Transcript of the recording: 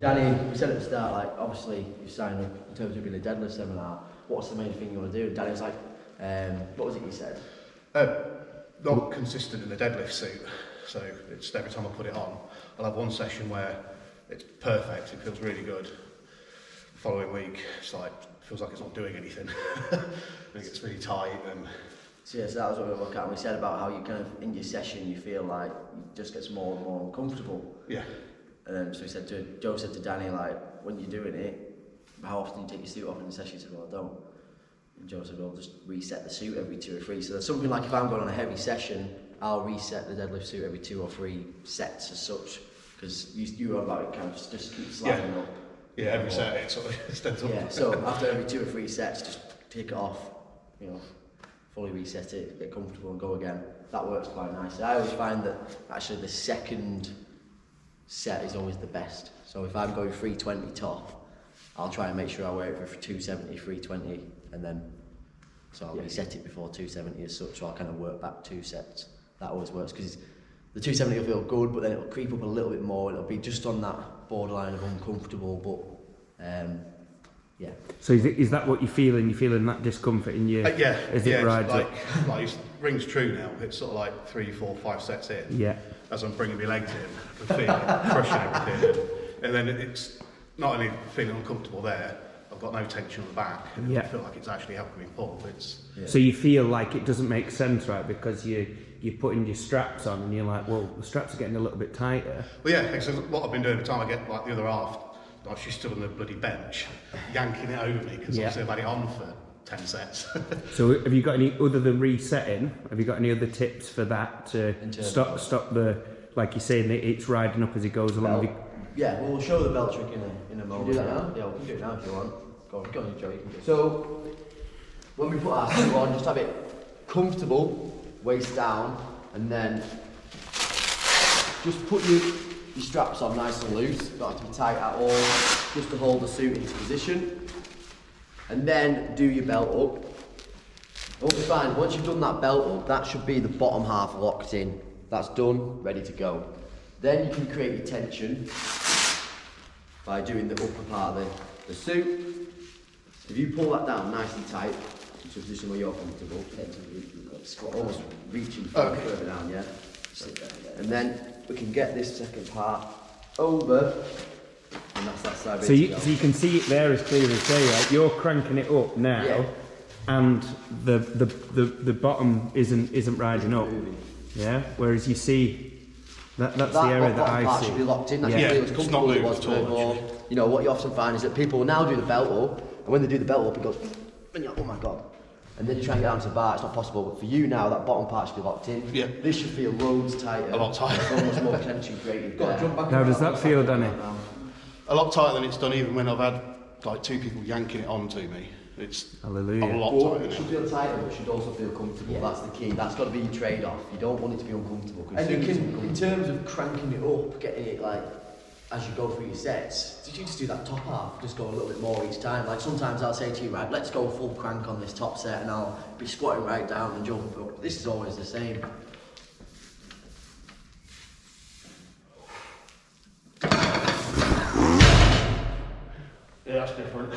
Danny, we said at the start, like, obviously you signed up in terms of being a deadlift seminar. What's the main thing you want to do? Danny was like, what was it you said? Not consistent in the deadlift suit, so it's every time I put it on, I'll have one session where it's perfect, it feels really good. The following week, it's like, feels like it's not doing anything. And it gets really tight. And so that was what we were looking at. We said about how you kind of, in your session, you feel like it just gets more and more uncomfortable. Yeah. So Joe said to Danny, like, when you're doing it, how often do you take your suit off in the session? He said, well, I don't. And Joe said, well, just reset the suit every 2 or 3. So there's something like if I'm going on a heavy session, I'll reset the deadlift suit every 2 or 3 sets as such. Because you were about it kind of just keep sliding up. Yeah, every set it sort of extends up. Yeah, so after every 2 or 3 sets, just take it off, fully reset it, get comfortable and go again. That works quite nicely. I always find that actually the second set is always the best. So if I'm going 320 top, I'll try and make sure I wear it for 270, 320, and then so I'll reset it before 270 as such, so I'll kind of work back 2 sets. That always works because the 270 will feel good, but then it'll creep up a little bit more. It'll be just on that borderline of uncomfortable, but yeah. So is that what you're feeling? You're feeling that discomfort in your? Yeah. As it rides like, up? like it rings true now. It's sort of like 3, 4, 5 sets in. Yeah. As I'm bringing my legs in, I feel it crushing everything, and then it's not only feeling uncomfortable there, I've got no tension on the back, and I feel like it's actually helping me pull. So you feel like it doesn't make sense, right? Because you're putting your straps on, and you're like, well, the straps are getting a little bit tighter. Well, yeah, because what I've been doing every time I get like the other half, like she's stood on the bloody bench, yanking it over me because obviously I've had it on for 10 sets. So have you got any, other than resetting, have you got any other tips for that to stop the, like you're saying, it's riding up as it goes along? Yeah, we'll show the belt trick in a moment. Should we do that now? Yeah, we can do it now if you want. Go on, Joe, you can do it. So, when we put our suit on, just have it comfortable, waist down, and then just put your straps on nice and loose, don't have to be tight at all, just to hold the suit into position. And then do your belt up. It'll be fine. Once you've done that belt up, that should be the bottom half locked in. That's done, ready to go. Then you can create your tension by doing the upper part of the suit. If you pull that down nice and tight, to a position where you're comfortable, almost reaching further down, yeah? And then we can get this second part over, and that's that side. So you can see it there as clear as day, right? You're cranking it up now, and the bottom isn't riding up. Yeah. Whereas you see that's the area that I see. Should be locked in. That should feel as comfortable as it was before. What you often find is that people will now do the belt up, and when they do the belt up, it goes, and you're like, oh my god. And then you try and get down to the bar, it's not possible. But for you now, that bottom part should be locked in. Yeah. This should feel loads tighter. A lot tighter. There's almost more tension created there. How does that feel, Danny? A lot tighter than it's done even when I've had like 2 people yanking it onto me. It's Hallelujah. a lot tighter. It should feel tighter, but it should also feel comfortable. Yeah. That's the key. That's got to be your trade-off. You don't want it to be uncomfortable. And you can, in terms of cranking it up, getting it like, as you go through your sets, did you just do that top half? Just go a little bit more each time. Like sometimes I'll say to you, right, let's go full crank on this top set, and I'll be squatting right down and jumping up. This is always the same. Yeah, that's different.